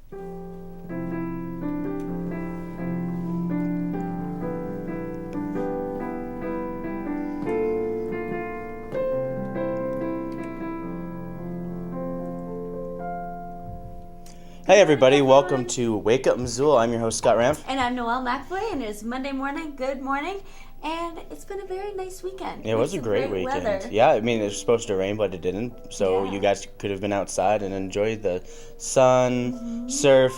Hey everybody, welcome to Wake Up Missoula. I'm your host Scott Ramp. And I'm Noelle McAvoy, and it's Monday morning. Good morning. And it's been a very nice weekend. Yeah, it was a great weekend. Weather. Yeah, I mean, it was supposed to rain, but it didn't. So you guys could have been outside and enjoyed the sun, surf,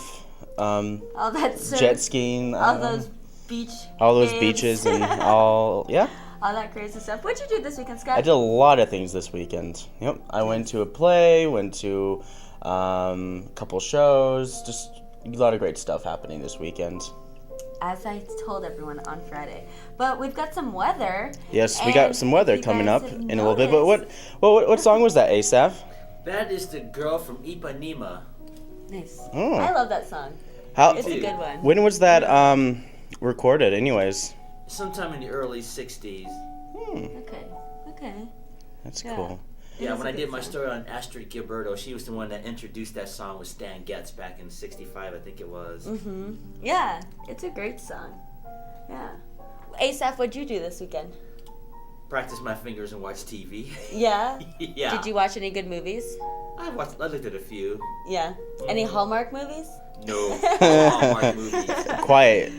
all that surf, jet skiing. all those beaches and all that crazy stuff. What'd you do this weekend, Scott? I did a lot of things this weekend. Yep, I went to a play, went to a couple shows, just a lot of great stuff happening this weekend. As I told everyone on Friday. But we've got some weather. Yes, we got some weather coming up in a little bit. But what song was that, Asaph? That is the girl from Ipanema. Nice. Oh. I love that song. It's a good one. When was that recorded, anyways? Sometime in the early 60s. Okay. That's cool. Yeah, when I did my story on Astrid Gilberto, she was the one that introduced that song with Stan Getz back in '65, I think it was. Mm-hmm. Yeah, it's a great song. Yeah. Asaph, what'd you do this weekend? Practice my fingers and watch TV. Yeah? Yeah. Did you watch any good movies? I looked at a few. Yeah. Any Hallmark movies? No. Hallmark movies. Quiet.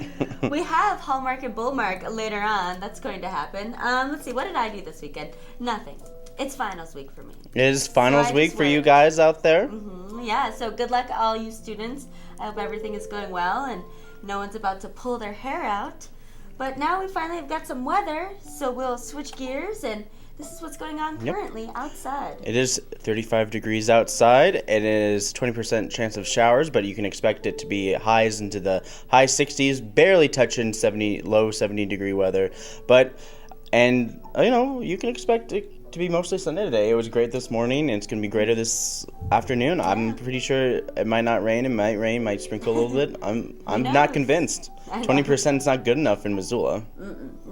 We have Hallmark and Bullmark later on. That's going to happen. Let's see. What did I do this weekend? Nothing. It's finals week for me. It is finals week for you guys out there? Mm-hmm. Yeah, so good luck all you students. I hope everything is going well and no one's about to pull their hair out. But now we finally have got some weather, so we'll switch gears, and this is what's going on currently outside. It is 35 degrees outside. It is 20% chance of showers, but you can expect it to be highs into the high 60s, barely touching low 70 degree weather. And you can expect it to be mostly sunny today. It was great this morning, and it's going to be greater this afternoon. Yeah. I'm pretty sure it might not rain. It might rain, might sprinkle a little bit. I'm not convinced. 20% is not good enough in Missoula.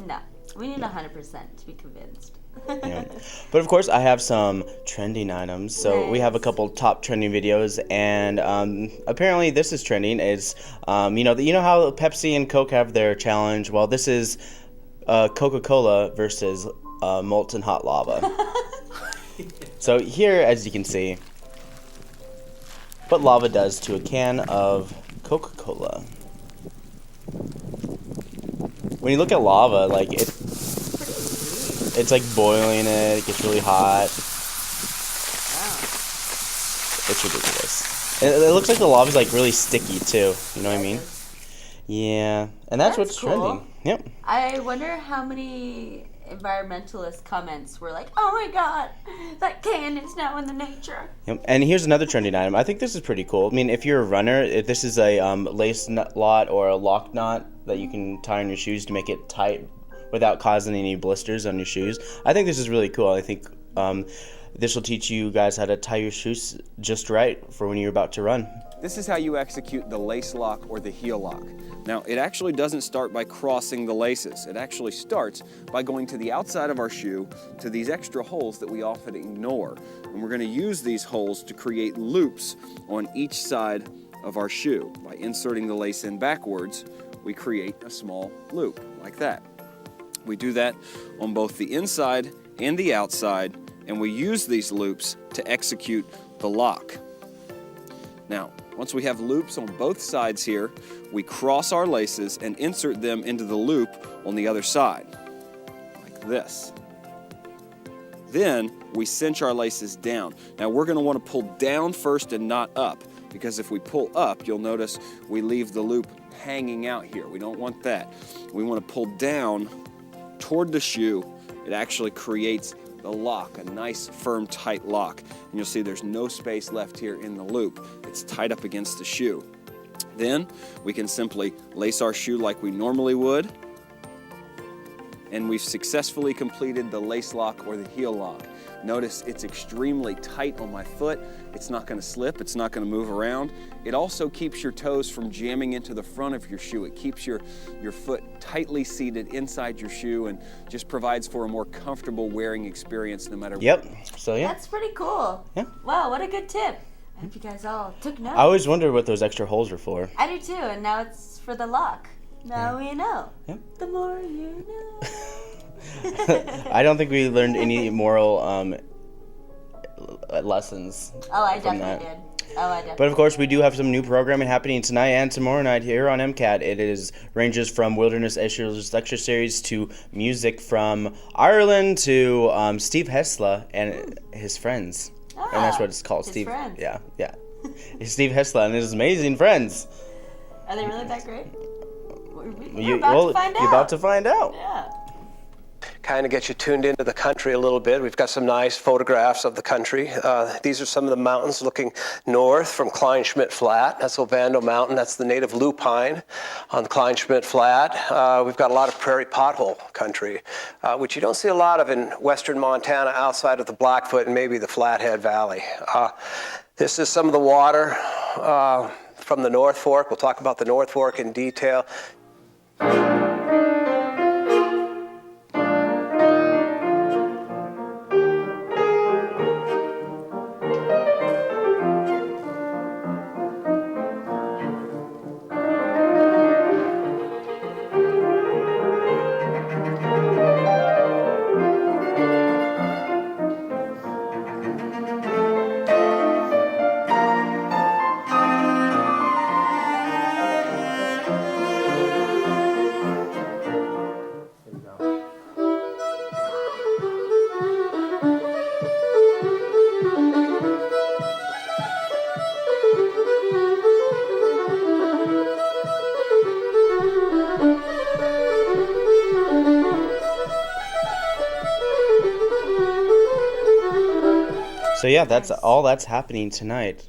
No, we need 100% to be convinced. Yeah. But of course, I have some trending items. So we have a couple top trending videos, and apparently this is trending. Is you know how Pepsi and Coke have their challenge? Well, this is Coca-Cola versus molten hot lava. So here, as you can see, what lava does to a can of Coca-Cola. When you look at lava, like it's like boiling it gets really hot. Wow. It's ridiculous. It looks like the lava's like really sticky too. You know what I mean? Yeah, and that's what's cool. trending. Yep. I wonder how many environmentalist comments were like, "Oh my God, that can is now in the nature." Yep. And here's another trending item. I think this is pretty cool. I mean, if you're a runner, this is a lace knot or a lock knot that you can tie on your shoes to make it tight without causing any blisters on your shoes. I think this is really cool. I think this will teach you guys how to tie your shoes just right for when you're about to run. This is how you execute the lace lock or the heel lock. Now, it actually doesn't start by crossing the laces. It actually starts by going to the outside of our shoe to these extra holes that we often ignore. And we're going to use these holes to create loops on each side of our shoe. By inserting the lace in backwards, we create a small loop like that. We do that on both the inside and the outside, and we use these loops to execute the lock. Now, once we have loops on both sides here, we cross our laces and insert them into the loop on the other side, like this. Then we cinch our laces down. Now we're going to want to pull down first and not up, because if we pull up, you'll notice we leave the loop hanging out here. We don't want that. We want to pull down toward the shoe. It actually creates the lock, a nice, firm, tight lock. And you'll see there's no space left here in the loop. It's tight up against the shoe. Then we can simply lace our shoe like we normally would. And we've successfully completed the lace lock or the heel lock. Notice it's extremely tight on my foot. It's not going to slip. It's not going to move around. It also keeps your toes from jamming into the front of your shoe. It keeps your foot tightly seated inside your shoe and just provides for a more comfortable wearing experience no matter what. Yep. So yeah. That's pretty cool. Yeah. Wow, what a good tip. I hope you guys all took notes. I always wondered what those extra holes are for. I do too, and now it's for the lock. Now we know. Yep. The more you know. I don't think we learned any moral lessons. Oh, I from definitely that. did. Oh, I definitely. But of course, we do have some new programming happening tonight and tomorrow night here on MCAT. It ranges from Wilderness Issues lecture series to music from Ireland to Steve Hesla and his friends. Ah, And that's what it's called, his Steve. friends. Yeah. It's Steve Hesla and his amazing friends. Are they really that great? We're You're about to find out. You're about to find out. Yeah. Kind of get you tuned into the country a little bit. We've got some nice photographs of the country. These are some of the mountains looking north from Kleinschmidt Flat. That's Ovando Mountain. That's the native lupine on the Kleinschmidt Flat. We've got a lot of prairie pothole country, which you don't see a lot of in western Montana outside of the Blackfoot and maybe the Flathead Valley. This is some of the water from the North Fork. We'll talk about the North Fork in detail. So yeah, that's all that's happening tonight.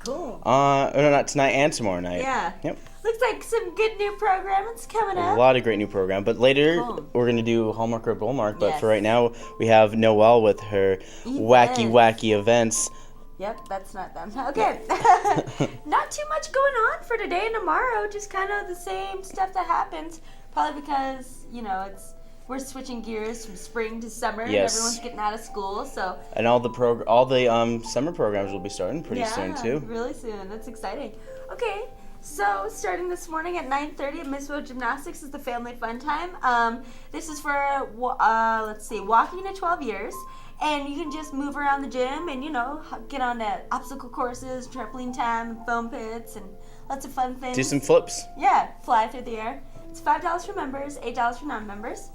Cool. No, not tonight and tomorrow night. Yeah. Yep. Looks like some good new programming's coming A up. lot of great new program. But later Cool. we're gonna do Hallmark or Bullmark. But Yes. for right now, we have Noelle with her wacky events. Yep, that's not them. Okay. Not too much going on for today and tomorrow. Just kind of the same stuff that happens. Probably because, we're switching gears from spring to summer. Yes. And everyone's getting out of school, so And all the summer programs will be starting pretty soon too. really soon. That's exciting. Okay, so starting this morning at 9:30 at Missoula Gymnastics is the family fun time. This is for walking to 12 years, and you can just move around the gym and get on the obstacle courses, trampoline time, foam pits, and lots of fun things. Do some flips. Yeah, fly through the air. It's $5 for members, $8 for non-members.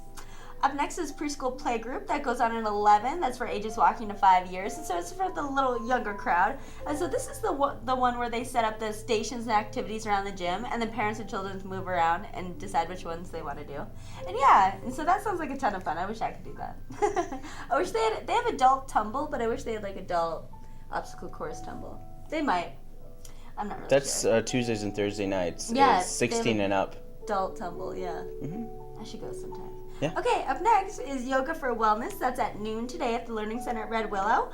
Up next is preschool playgroup that goes on at 11. That's for ages walking to 5 years, and so it's for the little younger crowd. And so this is the one where they set up the stations and activities around the gym, and the parents and children move around and decide which ones they want to do. And so that sounds like a ton of fun. I wish I could do that. I wish they have adult tumble, but I wish they had like adult obstacle course tumble. They might. I'm not really That's sure. Tuesdays and Thursday nights. Yeah, It's 16 and up. Adult tumble, yeah. Mm-hmm. I should go sometime. Yeah. Okay, up next is Yoga for Wellness. That's at noon today at the Learning Center at Red Willow.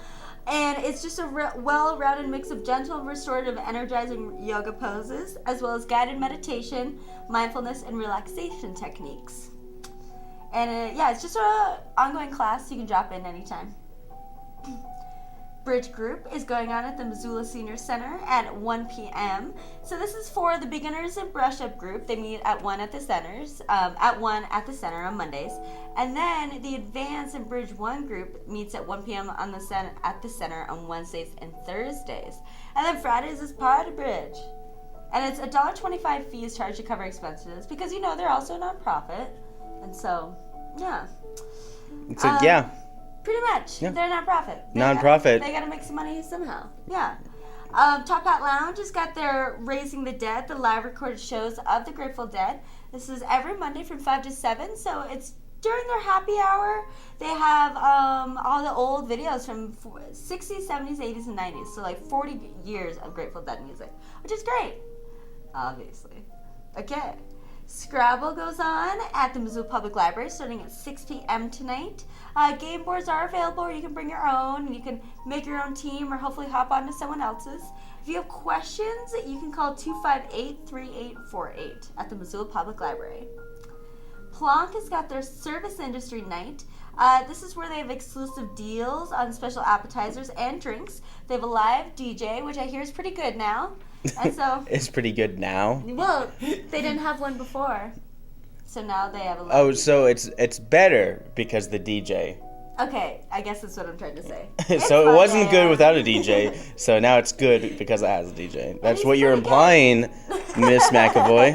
And it's just a well-rounded mix of gentle, restorative, energizing yoga poses, as well as guided meditation, mindfulness, and relaxation techniques. And it's just an ongoing class. You can drop in anytime. Bridge group is going on at the Missoula Senior Center at 1 p.m. So this is for the beginners and brush up group. They meet at 1 at the centers, at 1 at the center on Mondays. And then the advanced and bridge 1 group meets at 1 p.m. at the center on Wednesdays and Thursdays. And then Fridays is Party Bridge. And it's $1.25 fees charged to cover expenses because, they're also a nonprofit. And so, yeah. So Pretty much. Yeah. They're a nonprofit. They gotta make some money somehow. Yeah. Top Hat Lounge has got their Raising the Dead, the live recorded shows of the Grateful Dead. This is every Monday from 5 to 7, so it's during their happy hour. They have all the old videos from 60s, 70s, 80s, and 90s. So like 40 years of Grateful Dead music, which is great, obviously. Okay. Scrabble goes on at the Missoula Public Library starting at 6 p.m. tonight. Game boards are available, or you can bring your own, and you can make your own team or hopefully hop onto someone else's. If you have questions, you can call 258-3848 at the Missoula Public Library. Plonk has got their Service Industry Night This is where they have exclusive deals on special appetizers and drinks. They have a live DJ, which I hear is pretty good now. And so It's pretty good now. well, they didn't have one before. So now they have a live Oh, DJ. so it's better because the DJ. Okay, I guess that's what I'm trying to say. So it wasn't good without a DJ. So now it's good because it has a DJ. That's what you're implying, Miss McAvoy.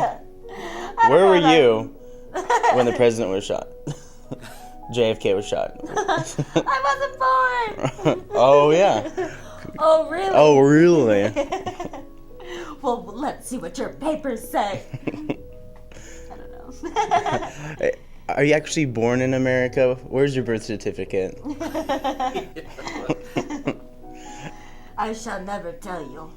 Where were you when the president was shot? JFK was shot. I wasn't born. Oh yeah. Oh really? Oh really? Well, let's see what your papers say. I don't know. Are you actually born in America? Where's your birth certificate? I shall never tell you.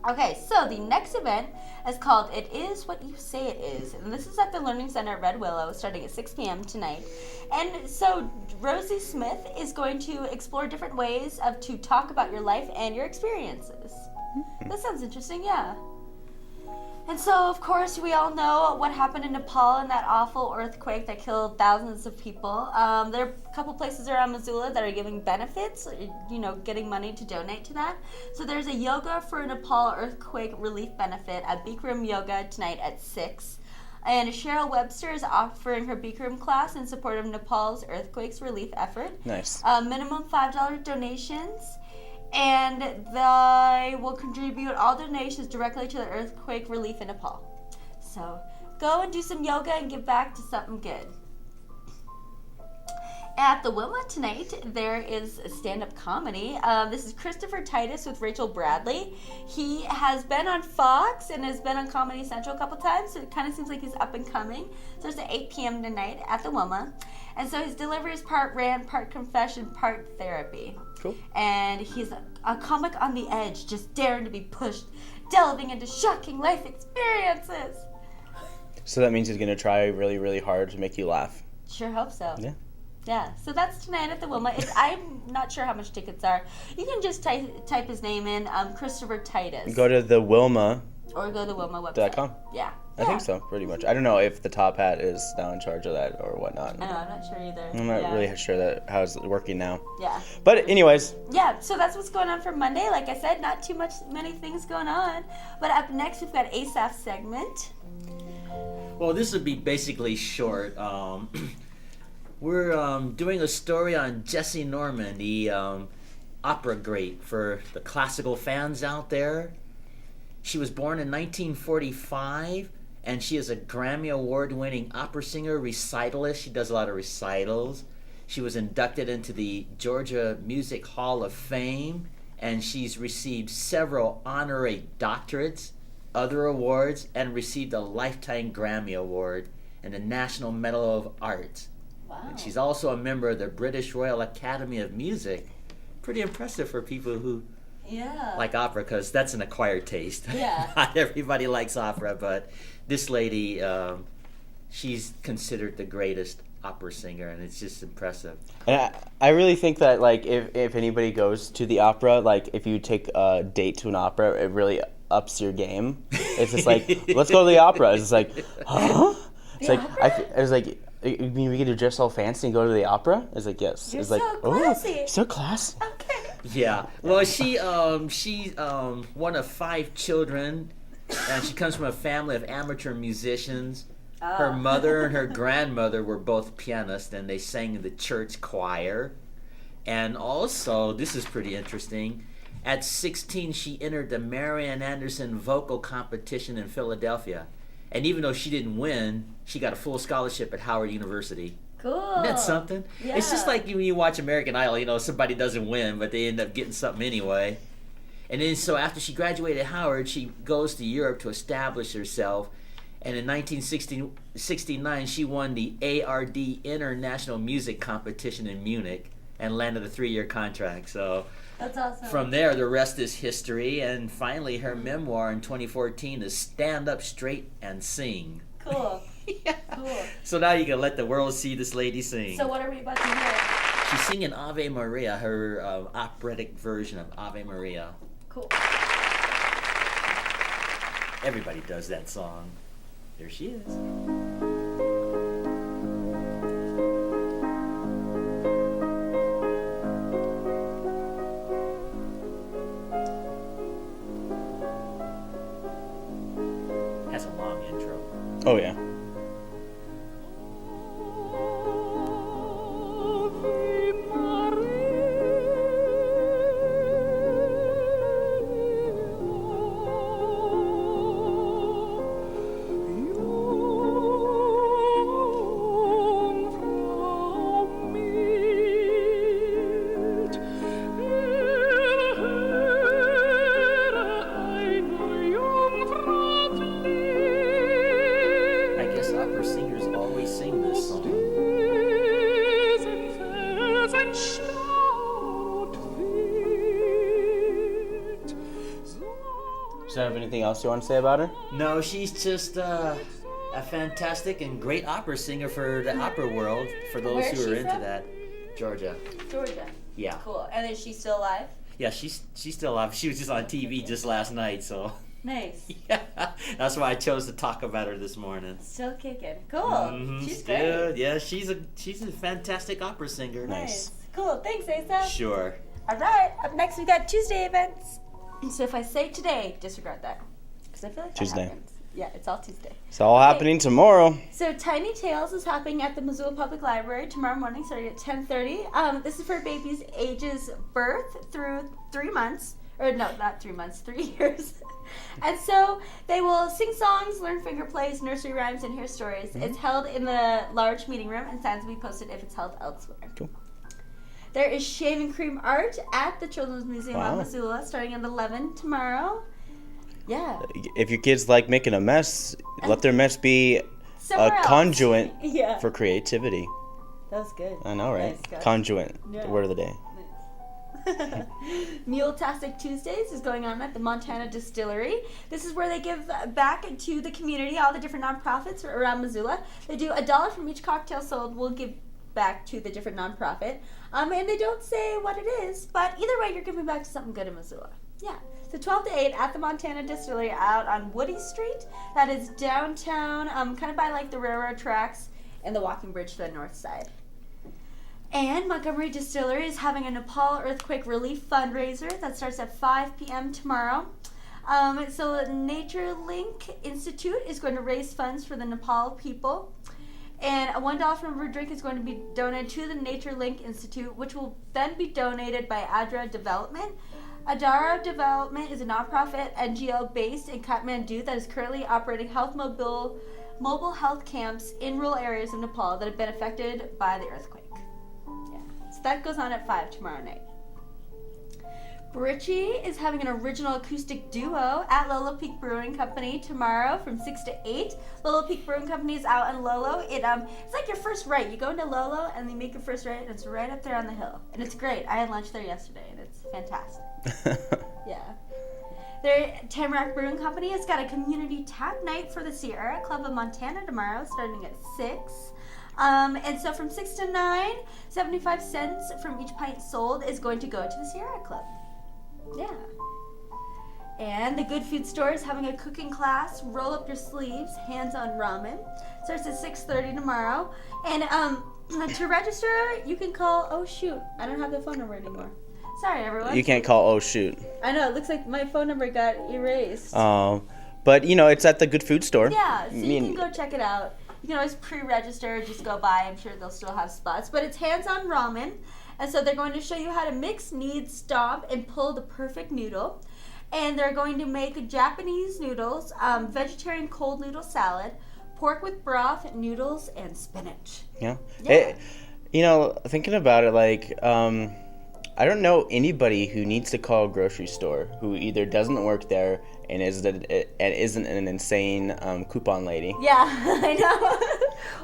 Okay, so the next event is called It Is What You Say It Is. And this is at the Learning Center at Red Willow starting at 6 p.m. tonight. And so Rosie Smith is going to explore different ways to talk about your life and your experiences. That sounds interesting, yeah. And so, of course, we all know what happened in Nepal in that awful earthquake that killed thousands of people. There are a couple places around Missoula that are giving benefits, getting money to donate to that. So there's a Yoga for Nepal Earthquake Relief Benefit at Bikram Yoga tonight at 6. And Cheryl Webster is offering her Bikram class in support of Nepal's earthquakes relief effort. Nice. Minimum $5 donations. And they will contribute all donations directly to the earthquake relief in Nepal. So go and do some yoga and give back to something good. At the Wilma tonight, there is a stand-up comedy. This is Christopher Titus with Rachel Bradley. He has been on Fox and has been on Comedy Central a couple times, so it kind of seems like he's up and coming. So it's at 8 p.m. tonight at the Wilma. And so his delivery is part rant, part confession, part therapy. Cool. And he's a comic on the edge, just daring to be pushed, delving into shocking life experiences. So that means he's gonna try really, really hard to make you laugh. Sure hope so. Yeah. Yeah, so that's tonight at the Wilma. I'm not sure how much tickets are. You can just type his name in, Christopher Titus. Go to the Wilma.com. Or go to the Wilma website. Yeah. I think so, pretty much. I don't know if the Top Hat is now in charge of that or whatnot. I know, I'm not sure either. I'm not really sure how it's working now. Yeah. But anyways. Yeah, so that's what's going on for Monday. Like I said, not too many things going on. But up next, we've got Asaph's segment. Well, this would be basically short. We're doing a story on Jessie Norman, the opera great for the classical fans out there. She was born in 1945, and she is a Grammy Award-winning opera singer, recitalist. She does a lot of recitals. She was inducted into the Georgia Music Hall of Fame, and she's received several honorary doctorates, other awards, and received a Lifetime Grammy Award and the National Medal of Arts. Wow. And she's also a member of the British Royal Academy of Music. Pretty impressive for people who like opera, because that's an acquired taste. Yeah. Not everybody likes opera, but this lady, she's considered the greatest opera singer, and it's just impressive. And I really think that, like, if anybody goes to the opera, like, if you take a date to an opera, it really ups your game. It's just like, let's go to the opera. It's just like, huh? It's like, you mean we get to dress all fancy and go to the opera? It's like, yes. You're it's like, so classy. So classy. Okay. Yeah. Well, she's one of 5 children, and she comes from a family of amateur musicians. Her mother and her grandmother were both pianists, and they sang in the church choir. And also, this is pretty interesting, at 16 she entered the Marian Anderson vocal competition in Philadelphia. And even though she didn't win, she got a full scholarship at Howard University. Cool. Isn't that something? Yeah. It's just like when you watch American Idol, somebody doesn't win, but they end up getting something anyway. And then so after she graduated at Howard, she goes to Europe to establish herself. And in 1969, she won the ARD International Music Competition in Munich and landed a 3-year contract. So That's awesome. from there, the rest is history. And finally, her memoir in 2014 is Stand Up Straight and Sing. Cool. Yeah. Cool. So now you can let the world see this lady sing. So what are we about to hear? She's singing Ave Maria, her operatic version of Ave Maria. Cool. Everybody does that song. There she is. Oh, yeah. I guess opera singers always sing this song. So, have anything else you want to say about her? No, she's just a fantastic and great opera singer for the opera world, for those Where is who are she into from? that. Georgia. Georgia. Yeah. Cool. And is she still alive? Yeah, she's still alive. She was just on TV just last night, so Nice. yeah. That's why I chose to talk about her this morning. Still kicking. Cool. Mhm, She's still- great. Yeah, she's a fantastic opera singer. Nice. Cool. Thanks, Asaph. Sure. All right. Up next, we got Tuesday events. So if I say today, disregard that, because I feel like that Tuesday. happens. Yeah, it's all Tuesday. It's all happening tomorrow. So Tiny Tales is happening at the Missoula Public Library tomorrow morning, starting at 10:30. This is for babies ages birth through 3 months, or no, not 3 months, 3 years. And so they will sing songs, learn finger plays, nursery rhymes, and hear stories. It's held in the large meeting room, and signs will be posted if it's held elsewhere. Cool. There is shaving cream art at the Children's Museum Wow. of Missoula, starting at 11 tomorrow. Yeah. If your kids like making a mess, let their mess be Somewhere a else. conduit Yeah. for creativity. That was good. I know, right? Nice, guys. Conduit, Yeah. the word of the day. Mule-tastic Tuesdays is going on at the Montana Distillery. This is where they give back to the community, all the different nonprofits around Missoula. They do $1 from each cocktail sold will give back to the different nonprofit. And they don't say what it is, but either way, you're giving back to something good in Missoula. Yeah. So 12 to 8 at the Montana Distillery out on Woody Street. That is downtown, kind of by like the railroad tracks and the walking bridge to the north side. And Montgomery Distillery is having a Nepal earthquake relief fundraiser that starts at 5 p.m. tomorrow. So Nature Link Institute is going to raise funds for the Nepal people. And a $1 from every drink is going to be donated to the Nature Link Institute, which will then be donated by Adra Development. Adara Development is a nonprofit NGO based in Kathmandu that is currently operating mobile health camps in rural areas of Nepal that have been affected by the earthquake. Yeah. So that goes on at 5 tomorrow night. Britchie is having an original acoustic duo at Lolo Peak Brewing Company tomorrow from 6 to 8. Lolo Peak Brewing Company is out in Lolo. It's like your first right. You go into Lolo and you make your first right, and it's right up there on the hill. And it's great. I had lunch there yesterday, and it's fantastic. Yeah. Their Tamarack Brewing Company has got a community tap night for the Sierra Club of Montana tomorrow, starting at 6. And so from 6 to 9, 75 cents from each pint sold is going to go to the Sierra Club. Yeah. And the Good Food Store is having a cooking class, roll up your sleeves, hands-on ramen. Starts at 6:30 tomorrow. And to register, you can call, oh shoot, I don't have the phone number anymore. Sorry, everyone. You can't call, oh shoot. I know, it looks like my phone number got erased. But, it's at the Good Food Store. Yeah, so you can go check it out. You can always pre-register, just go by. I'm sure they'll still have spots. But it's hands-on ramen. And so they're going to show you how to mix, knead, stomp, and pull the perfect noodle. And they're going to make Japanese noodles, vegetarian cold noodle salad, pork with broth, noodles, and spinach. Yeah. Yeah. Thinking about it, I don't know anybody who needs to call a grocery store who either doesn't work there and isn't an insane coupon lady. Yeah, I know.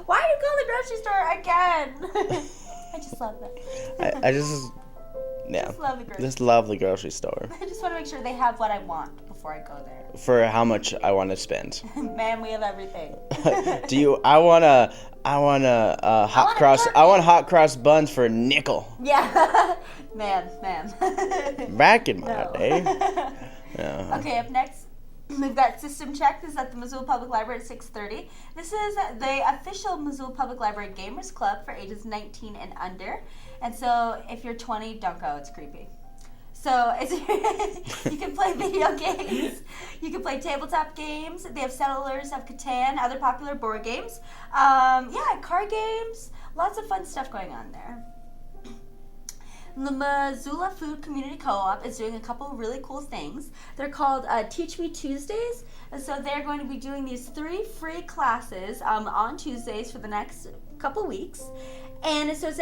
Why do you call the grocery store again? I just love that. I just love the grocery just love the grocery store. I just want to make sure they have what I want before I go there. For how much I want to spend. Man, we have everything. I want hot cross. I want hot cross buns for a nickel. Yeah. man. Back in my No. day. Yeah. Okay, up next, we've got System Check. This is at the Missoula Public Library at 6:30. This is the official Missoula Public Library Gamers Club for ages 19 and under. And so if you're 20, don't go. It's creepy. So it's you can play video games. You can play tabletop games. They have Settlers of Catan, other popular board games. Card games. Lots of fun stuff going on there. The Missoula Food Community Co-op is doing a couple of really cool things. They're called Teach Me Tuesdays, and so they're going to be doing these 3 free classes on Tuesdays for the next couple weeks. And so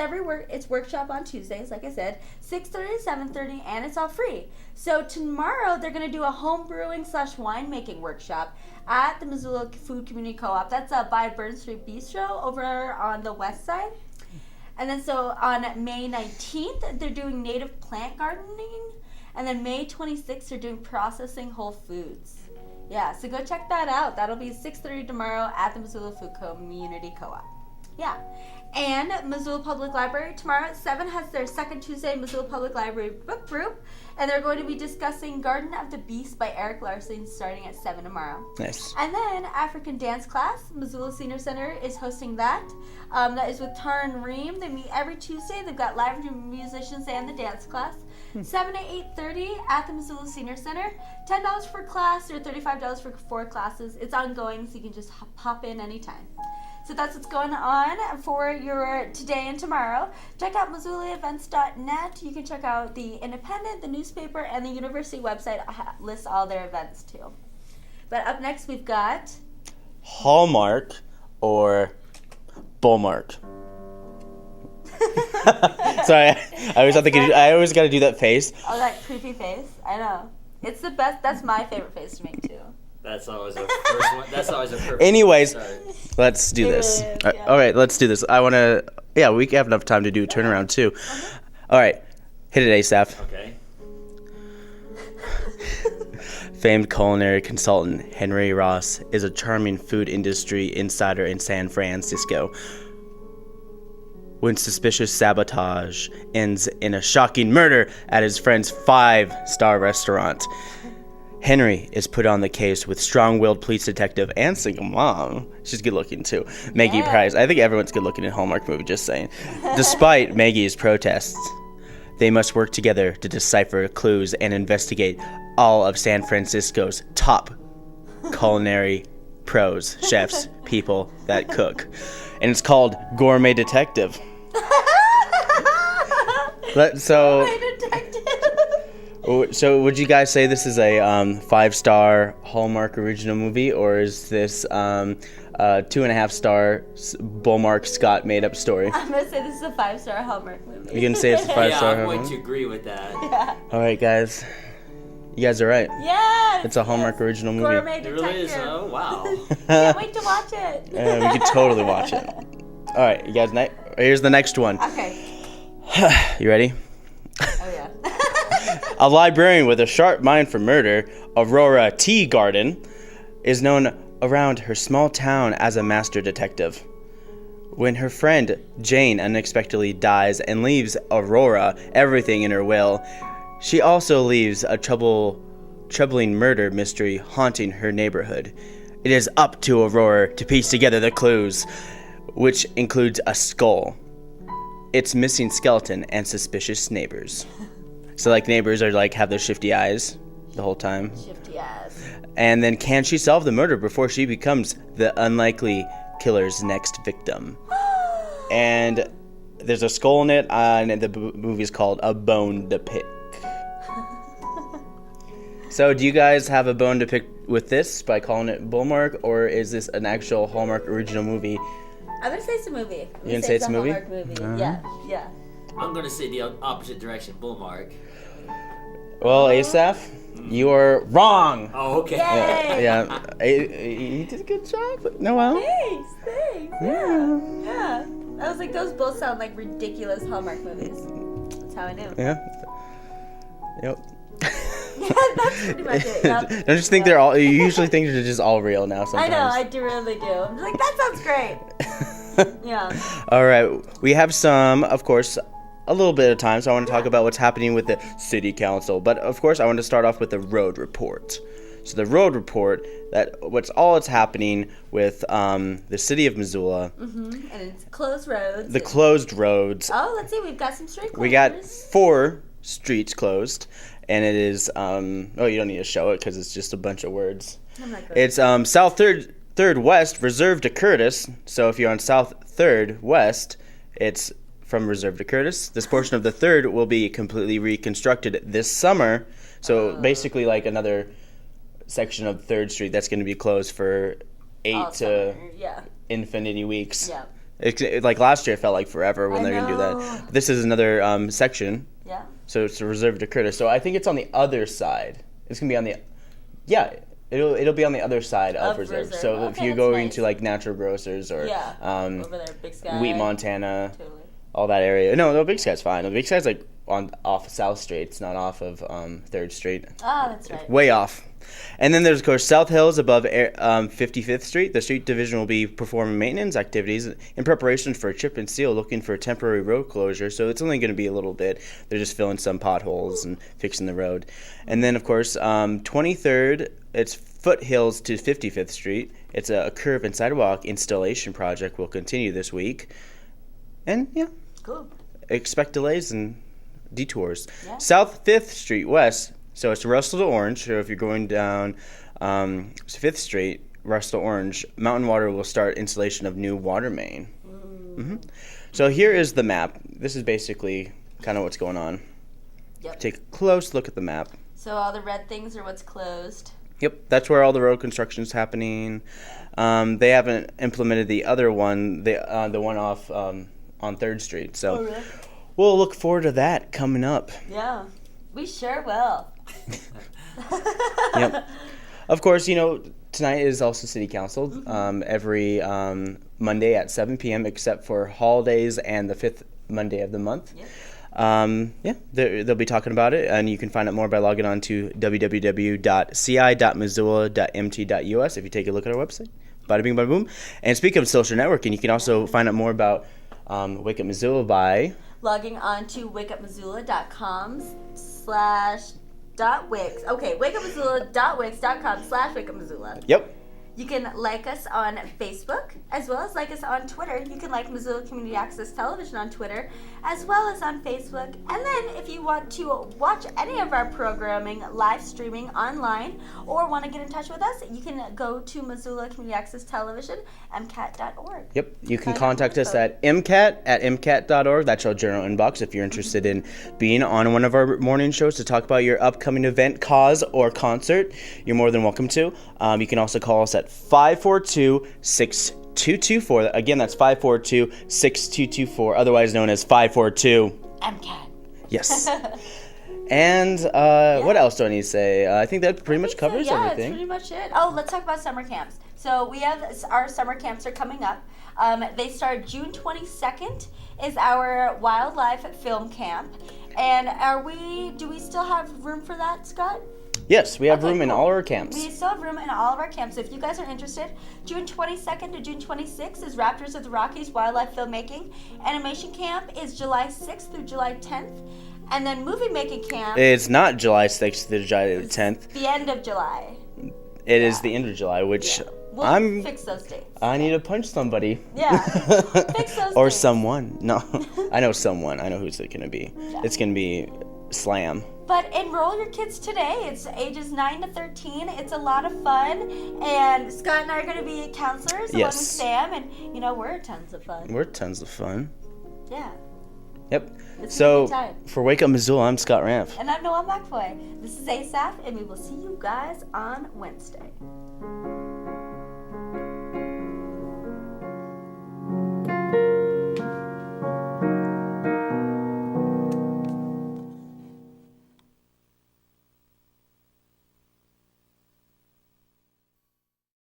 it's workshop on Tuesdays, like I said, 6:30 to 7:30, and it's all free. So tomorrow they're going to do a home brewing / winemaking workshop at the Missoula Food Community Co-op. That's by Burn Street Bistro over on the west side. And then so on May 19th, they're doing native plant gardening. And then May 26th, they're doing processing whole foods. Yeah, so go check that out. That'll be 6:30 tomorrow at the Missoula Food Community Co-op. Yeah. And Missoula Public Library tomorrow at 7 has their second Tuesday Missoula Public Library book group. And they're going to be discussing Garden of the Beast by Eric Larson starting at 7 tomorrow. Nice. And then African dance class. Missoula Senior Center is hosting that. That is with Tara and Reem. They meet every Tuesday. They've got live musicians and the dance class. 7 to 8:30 at the Missoula Senior Center. $10 per class or $35 for 4 classes. It's ongoing, so you can just hop in anytime. So that's what's going on for your today and tomorrow. Check out MissoulaEvents.net. You can check out the Independent, the newspaper, and the university website lists all their events too. But up next we've got Hallmark or Bullmark. Sorry, I always got to do that face. Oh, that creepy face. I know. It's the best. That's my favorite face to make too. That's always a first one. That's always a perfect. Anyways, start. let's do this. Really is, yeah. All right, let's do this. I want to. Yeah, we have enough time to do a turnaround too. All right, hit it, Asaph. Okay. Famed culinary consultant Henry Ross is a charming food industry insider in San Francisco. When suspicious sabotage ends in a shocking murder at his friend's 5-star restaurant, Henry is put on the case with strong-willed police detective and single mom. She's good-looking, too. Maggie Price. I think everyone's good-looking in a Hallmark movie, just saying. Despite Maggie's protests, they must work together to decipher clues and investigate all of San Francisco's top culinary pros, chefs, people that cook. And it's called Gourmet Detective. So would you guys say this is a 5-star Hallmark original movie, or is this 2.5-star Bullmark Scott made-up story? I'm going to say this is a 5-star Hallmark movie. You're going to say it's a 5-star Yeah, I'm Hallmark? going to agree with that. Yeah. All right, guys. You guys are right. Yes! It's a Hallmark original movie. Gourmet It Detective. really is. Oh wow. Can't wait to watch it. We could totally watch it. All right, you guys. Here's the next one. Okay. You ready? Oh, yeah. A librarian with a sharp mind for murder, Aurora T. Garden, is known around her small town as a master detective. When her friend Jane unexpectedly dies and leaves Aurora everything in her will, she also leaves a troubling murder mystery haunting her neighborhood. It is up to Aurora to piece together the clues, which includes a skull, its missing skeleton, and suspicious neighbors. So, neighbors are have their shifty eyes the whole time. Shifty ass. And then, can she solve the murder before she becomes the unlikely killer's next victim? And there's a skull in it, and the movie's called A Bone to Pick. So, do you guys have a bone to pick with this by calling it Bullmark, or is this an actual Hallmark original movie? I'm going to say it's a movie. You're going to say it's a movie? Hallmark movie. Uh-huh. Yeah. I'm gonna say the opposite direction, Bullmark. Well, Asaph, you are wrong. Oh, okay. Yay! Yeah, you did a good job, Noelle. Thanks. Yeah. I was like, those both sound like ridiculous Hallmark movies. That's how I knew. Yeah. Yep. Yeah, that's pretty much it. Yep. Don't you just think they're all? You usually think they're just all real now. I Sometimes. know, I really do. I'm like, that sounds great. Yeah. All right, we have some, of course, a little bit of time, so I want to talk about what's happening with the city council. But of course, I want to start off with the road report. So the road report, what's happening with the city of Missoula. Mm-hmm. And it's closed roads. The closed roads. Oh, let's see. We've got some street closures. We got 4 streets closed, and it is you don't need to show it because it's just a bunch of words. I'm not good. It's South 3rd West, Reserve to Curtis. So if you're on South 3rd West, it's from Reserve to Curtis. This portion of the 3rd will be completely reconstructed this summer. So basically like another section of 3rd Street that's going to be closed for 8 All to summer, yeah. infinity weeks. Yeah. Like last year, it felt like forever when I they're going to do know. that. But this is another section. Yeah. So it's Reserve to Curtis. So I think it's on the other side. It's going to be on the... Yeah. It'll be on the other side of Reserve. So Okay, if you're that's going nice. to like Natural Grocers or Yeah. Over there, Big Sky. Wheat, Montana, Totally. all that area. No, Big Sky's fine. The Big Sky's like off South Street. It's not off of 3rd Street. Ah, that's right. Way off. And then there's, of course, South Hills above 55th Street. The street division will be performing maintenance activities in preparation for a chip and seal, looking for a temporary road closure. So it's only going to be a little bit. They're just filling some potholes and fixing the road. And then, of course, 23rd, it's Foothills to 55th Street. It's a curb and sidewalk installation project will continue this week. And, yeah, Cool. expect delays and detours. Yeah. South 5th Street West, so it's Russell to Orange. So if you're going down 5th Street, Russell to Orange, Mountain Water will start installation of new water main. Mm-hmm. So here is the map. This is basically kind of what's going on. Yep. Take a close look at the map. So all the red things are what's closed. Yep, that's where all the road construction is happening. They haven't implemented the other one, the one off on 3rd Street. So Oh, really? we'll look forward to that coming up. Yeah. We sure will. Yep. Of course, tonight is also City Council every Monday at 7 p.m. except for holidays and the 5th Monday of the month. Yep. They'll be talking about it, and you can find out more by logging on to www.ci.missoula.mt.us if you take a look at our website. Bada bing, bada boom. And speaking of social networking, you can also find out more about Wake Up Missoula by... Logging on to wakeupmissoula.com/.wix. Okay, wakeupmissoula.wix.com/wakeupmissoula. Yep. You can like us on Facebook, as well as like us on Twitter. You can like Missoula Community Access Television on Twitter, as well as on Facebook. And then if you want to watch any of our programming live streaming online or want to get in touch with us, you can go to Missoula Community Access Television, MCAT.org. Yep. You can Find contact out us info. at MCAT.org. That's our general inbox if you're interested in being on one of our morning shows to talk about your upcoming event, cause, or concert. You're more than welcome to. You can also call us at 542-6224. Again, that's 542-6224, otherwise known as 542. MCAT. Yes. And what else do I need to say? I think that pretty much covers yeah, everything. That's pretty much it. Oh, let's talk about summer camps. So we have our summer camps are coming up. They start June 22nd is our wildlife film camp. And do we still have room for that, Scott? Yes, we have Okay, room in cool. all our camps. We still have room in all of our camps. So if you guys are interested, June 22nd to June 26th is Raptors of the Rockies Wildlife Filmmaking. Animation Camp is July 6th through July 10th. And then Movie Making Camp It's not July 6th to July 10th. the end of July. It is the end of July, which We'll fix those dates. I need to punch somebody. Yeah. Fix those Or dates. someone. No, I know someone. I know who's it going to be. It's going to be Slam. But enroll your kids today. It's ages 9 to 13. It's a lot of fun. And Scott and I are going to be counselors along with Yes. Sam. And, we're tons of fun. We're tons of fun. Yeah. Yep. It's So, a good time. for Wake Up Missoula, I'm Scott Ramp. And I'm Noelle McFoy. This is Asaph, and we will see you guys on Wednesday.